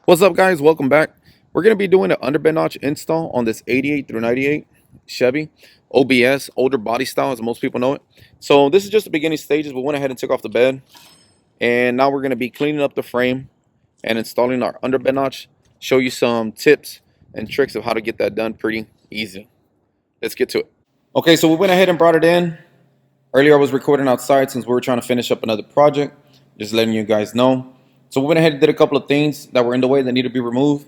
What's up, guys? Welcome back. We're going to be doing an underbed notch install on this 88 through 98 Chevy OBS, older body style as most people know it. So this is just the beginning stages. We went ahead and took off the bed, and now we're going to be cleaning up the frame and installing our underbed notch. Show you some tips and tricks of how to get that done pretty easy. Let's get to it. Okay, so we went ahead and brought it in. Earlier I was recording outside since we were trying to finish up another project. Just letting you guys know. So we went ahead and did a couple of things that were in the way that need to be removed.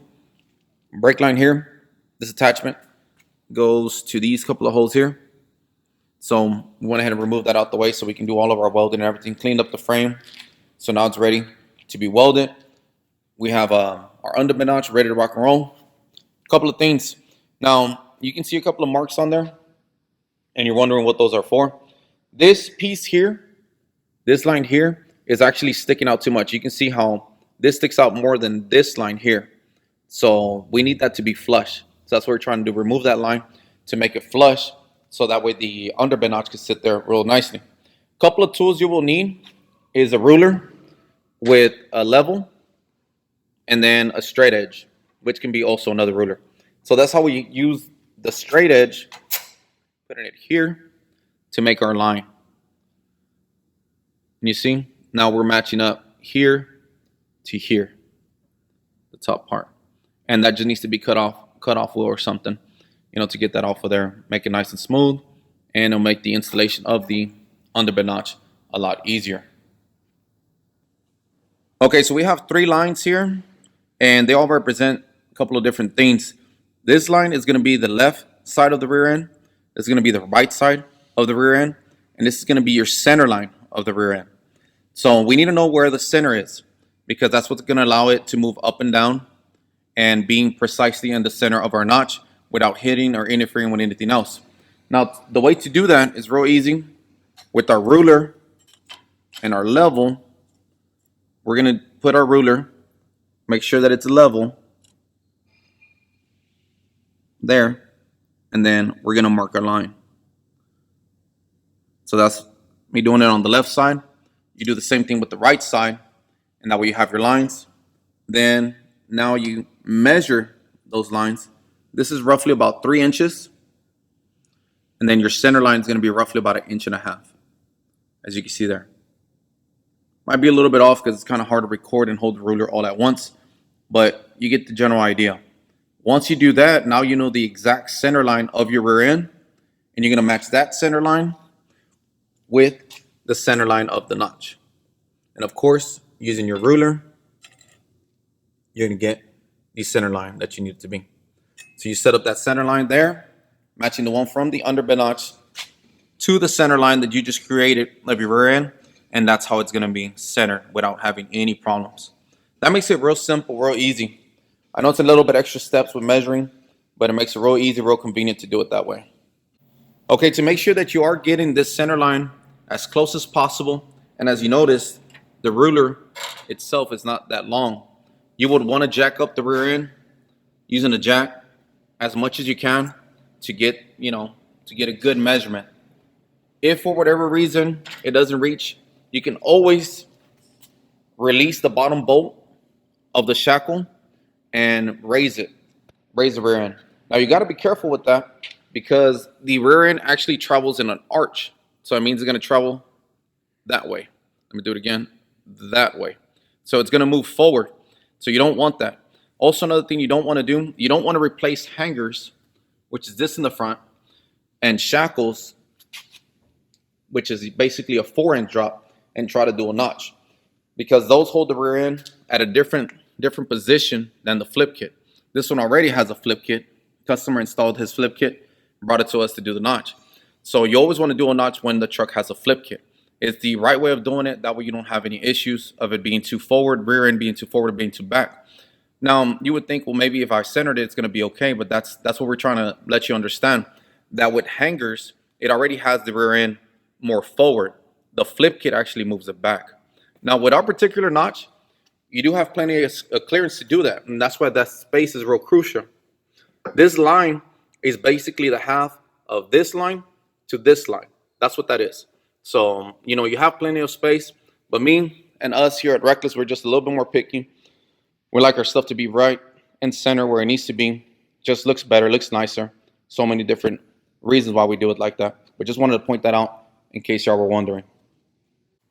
Brake line here. This attachment goes to these couple of holes here. So we went ahead and removed that out the way so we can do all of our welding and everything. Cleaned up the frame. So now it's ready to be welded. We have our underbed notch ready to rock and roll. A couple of things. Now you can see a couple of marks on there, and you're wondering what those are for. This piece here, this line here, is actually sticking out too much. You can see how this sticks out more than this line here. So we need that to be flush. So that's what we're trying to do. Remove that line to make it flush, so that way the underbed notch can sit there real nicely. A couple of tools you will need is a ruler with a level and then a straight edge, which can be also another ruler. So that's how we use the straight edge, putting it here to make our line. And you see, now we're matching up here to here, the top part. And that just needs to be cut off or something, to get that off of there, make it nice and smooth, and it'll make the installation of the underbed notch a lot easier. Okay, so we have 3 lines here, and they all represent a couple of different things. This line is going to be the left side of the rear end. This is going to be the right side of the rear end, and this is going to be your center line of the rear end. So we need to know where the center is, because that's what's going to allow it to move up and down and being precisely in the center of our notch without hitting or interfering with anything else. Now, the way to do that is real easy. With our ruler and our level, we're going to put our ruler, make sure that it's level there, and then we're going to mark our line. So that's me doing it on the left side. You do the same thing with the right side, and that way you have your lines. Then now you measure those lines. This is roughly about 3 inches, and then your center line is going to be roughly about 1.5 inches, as you can see there. Might be a little bit off because it's kind of hard to record and hold the ruler all at once, but you get the general idea. Once you do that, now you know the exact center line of your rear end, and you're going to match that center line with the center line of the notch. And of course, using your ruler, you're going to get the center line that you need it to be. So you set up that center line there, matching the one from the underbed notch to the center line that you just created of your rear end, and that's how it's going to be centered without having any problems. That makes it real simple, real easy. I know it's a little bit extra steps with measuring, but it makes it real easy, real convenient to do it that way. Okay, to make sure that you are getting this center line as close as possible, and as you notice, the ruler itself is not that long. You would want to jack up the rear end using a jack as much as you can to get, to get a good measurement. If for whatever reason it doesn't reach, you can always release the bottom bolt of the shackle and raise the rear end. Now you got to be careful with that, because the rear end actually travels in an arch. So it means it's going to travel that way. Let me do it again, that way. So it's going to move forward. So you don't want that. Also, another thing you don't want to do, you don't want to replace hangers, which is this in the front, and shackles, which is basically a 4-inch drop, and try to do a notch, because those hold the rear end at a different position than the flip kit. This one already has a flip kit. Customer installed his flip kit, brought it to us to do the notch. So you always want to do a notch when the truck has a flip kit. It's the right way of doing it. That way you don't have any issues of it being too forward, rear end being too forward, being too back. Now, you would think, well, maybe if I centered it, it's going to be okay. But that's what we're trying to let you understand. That with hangers, it already has the rear end more forward. The flip kit actually moves it back. Now, with our particular notch, you do have plenty of clearance to do that. And that's why that space is real crucial. This line is basically the half of this line to this line. That's what that is. So, you have plenty of space, but me and us here at Reklez, we're just a little bit more picky. We like our stuff to be right and center where it needs to be. Just looks better, looks nicer. So many different reasons why we do it like that. But just wanted to point that out in case y'all were wondering.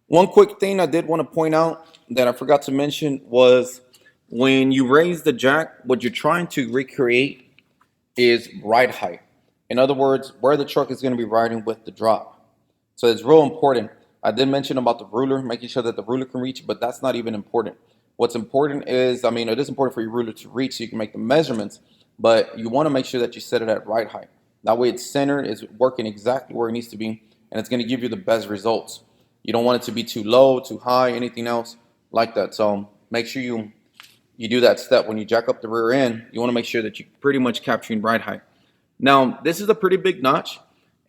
One quick thing I did want to point out that I forgot to mention was when you raise the jack, what you're trying to recreate is ride height. In other words, where the truck is going to be riding with the drop. So it's real important. I did mention about the ruler, making sure that the ruler can reach, but that's not even important. What's important is, I mean, it is important for your ruler to reach so you can make the measurements, but you want to make sure that you set it at ride height. That way it's centered, it's working exactly where it needs to be, and it's going to give you the best results. You don't want it to be too low, too high, anything else like that. So make sure you do that step when you jack up the rear end. You want to make sure that you're pretty much capturing ride height. Now, this is a pretty big notch,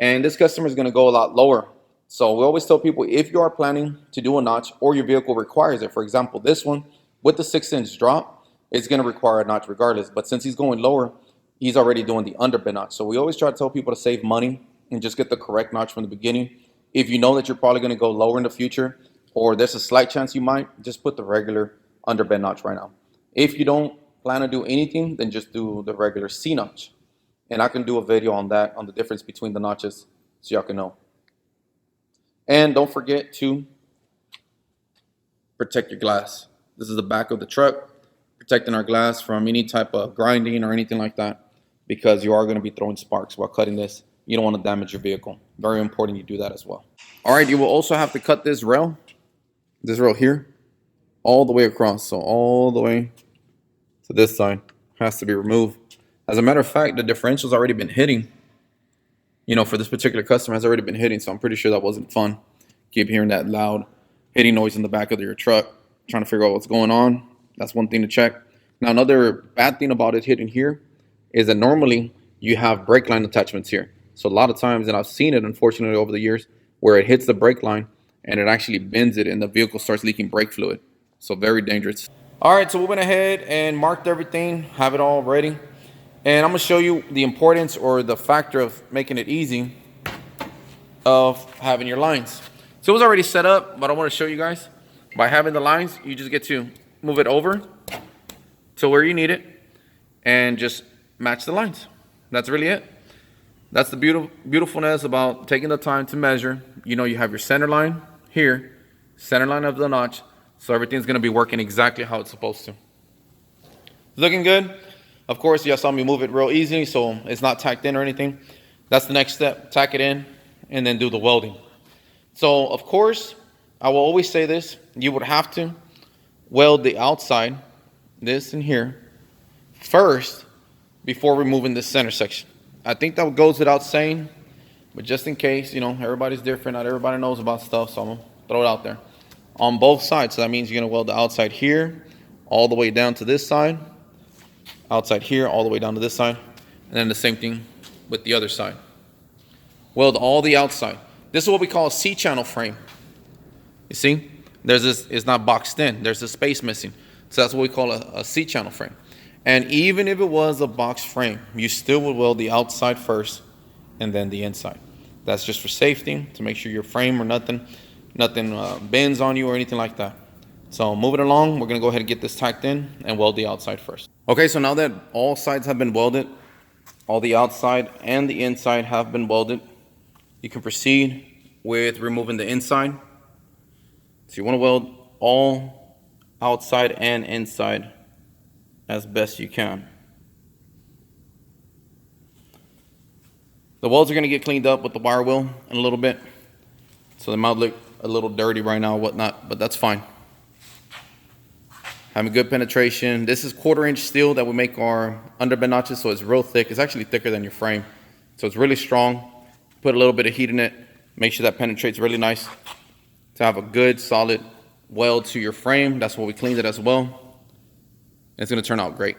and this customer is going to go a lot lower. So we always tell people, if you are planning to do a notch or your vehicle requires it, for example, this one with the 6-inch drop, it's going to require a notch regardless. But since he's going lower, he's already doing the underbend notch. So we always try to tell people to save money and just get the correct notch from the beginning. If you know that you're probably going to go lower in the future, or there's a slight chance you might, just put the regular underbend notch right now. If you don't plan to do anything, then just do the regular C notch. And I can do a video on that, on the difference between the notches, so y'all can know. And don't forget to protect your glass. This is the back of the truck, protecting our glass from any type of grinding or anything like that, because you are going to be throwing sparks while cutting this. You don't want to damage your vehicle. Very important you do that as well. All right, you will also have to cut this rail here, all the way across. So all the way to this side has to be removed. As a matter of fact, the differential's already been hitting. For this particular customer has already been hitting, so I'm pretty sure that wasn't fun. Keep hearing that loud hitting noise in the back of your truck, trying to figure out what's going on. That's one thing to check. Now, another bad thing about it hitting here is that normally you have brake line attachments here. So a lot of times, and I've seen it unfortunately over the years, where it hits the brake line and it actually bends it and the vehicle starts leaking brake fluid. So very dangerous. All right, so we went ahead and marked everything, have it all ready. And I'm going to show you the importance or the factor of making it easy of having your lines. So it was already set up, but I want to show you guys. By having the lines, you just get to move it over to where you need it and just match the lines. That's really it. That's the beautifulness about taking the time to measure. You have your center line here, center line of the notch, so everything's going to be working exactly how it's supposed to. Looking good. Of course, you saw me move it real easy, so it's not tacked in or anything. That's the next step. Tack it in and then do the welding. So, of course, I will always say this. You would have to weld the outside, this and here, first before removing this center section. I think that goes without saying, but just in case, everybody's different. Not everybody knows about stuff, so I'm going to throw it out there. On both sides, so that means you're going to weld the outside here, all the way down to this side. Outside here, all the way down to this side, and then the same thing with the other side. Weld all the outside. This is what we call a C-channel frame. You see, there's this. It's not boxed in. There's a space missing, so that's what we call a C-channel frame. And even if it was a boxed frame, you still would weld the outside first, and then the inside. That's just for safety, to make sure your frame or nothing bends on you or anything like that. So moving along, we're going to go ahead and get this tacked in and weld the outside first. Okay, so now that all sides have been welded, all the outside and the inside have been welded, you can proceed with removing the inside. So you want to weld all outside and inside as best you can. The welds are going to get cleaned up with the wire wheel in a little bit. So they might look a little dirty right now or whatnot, but that's fine. Having good penetration. This is 1/4-inch steel that we make our underbend notches, so it's real thick. It's actually thicker than your frame. So it's really strong. Put a little bit of heat in it. Make sure that penetrates really nice to have a good solid weld to your frame. That's why we cleaned it as well. It's going to turn out great.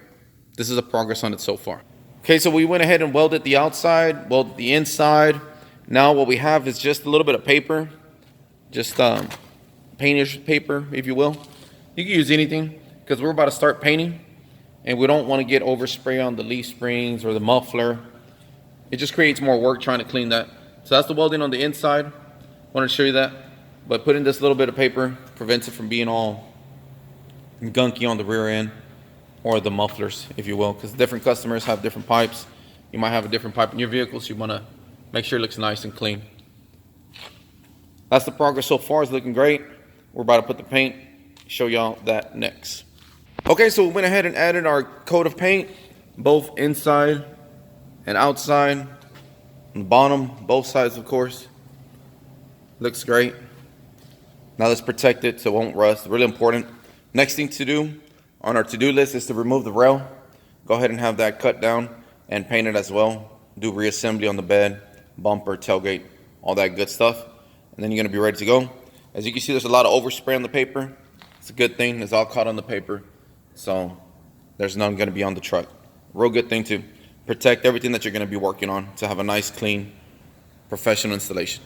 This is the progress on it so far. Okay, so we went ahead and welded the outside, welded the inside. Now what we have is just a little bit of paper, just painter's paper, if you will. You can use anything, because we're about to start painting and we don't want to get overspray on the leaf springs or the muffler. It just creates more work trying to clean that. So that's the welding on the inside. I wanted to show you that. But putting this little bit of paper prevents it from being all gunky on the rear end. or the mufflers, if you will, because different customers have different pipes. You might have a different pipe in your vehicle, so you want to make sure it looks nice and clean. That's the progress so far. It's looking great. We're about to put the paint. Show y'all that next. Okay, so we went ahead and added our coat of paint, both inside and outside, on the bottom, both sides, of course. Looks great. Now let's protect it so it won't rust. Really important. Next thing to do on our to-do list is to remove the rail. Go ahead and have that cut down and paint it as well. Do reassembly on the bed, bumper, tailgate, all that good stuff. And then you're gonna be ready to go. As you can see, there's a lot of overspray on the paper. It's a good thing. It's all caught on the paper. So there's none gonna be on the truck. Real good thing to protect everything that you're gonna be working on to have a nice, clean, professional installation.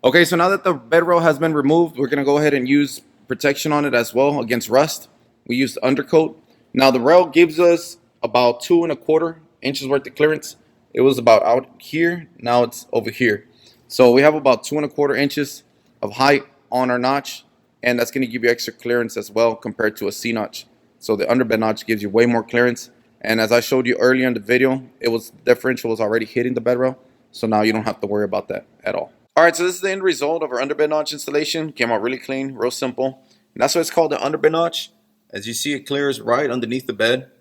Okay, so now that the bed rail has been removed, we're gonna go ahead and use protection on it as well against rust. We used the undercoat. Now the rail gives us about 2¼ inches worth of clearance. It was about out here, now it's over here. So we have about 2¼ inches of height on our notch, and that's gonna give you extra clearance as well compared to a C notch. So the underbed notch gives you way more clearance. And as I showed you earlier in the video, the differential was already hitting the bed rail. So now you don't have to worry about that at all. All right, so this is the end result of our underbed notch installation. Came out really clean, real simple. And that's why it's called the underbed notch. As you see, it clears right underneath the bed.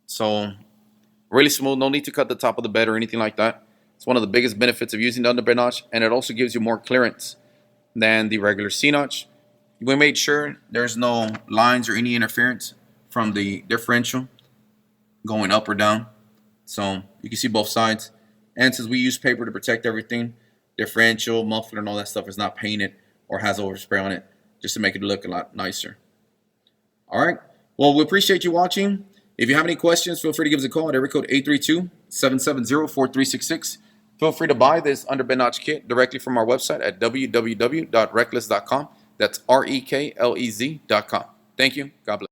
So really smooth, no need to cut the top of the bed or anything like that. It's one of the biggest benefits of using the underbed notch, and it also gives you more clearance than the regular C notch. We made sure there's no lines or any interference from the differential going up or down. So you can see both sides. And since we use paper to protect everything, differential, muffler, and all that stuff is not painted or has overspray on it, just to make it look a lot nicer. All right. Well, we appreciate you watching. If you have any questions, feel free to give us a call at area code 832-770-4366. Feel free to buy this underbed notch kit directly from our website at www.reklez.com. That's reklez.com. Thank you. God bless.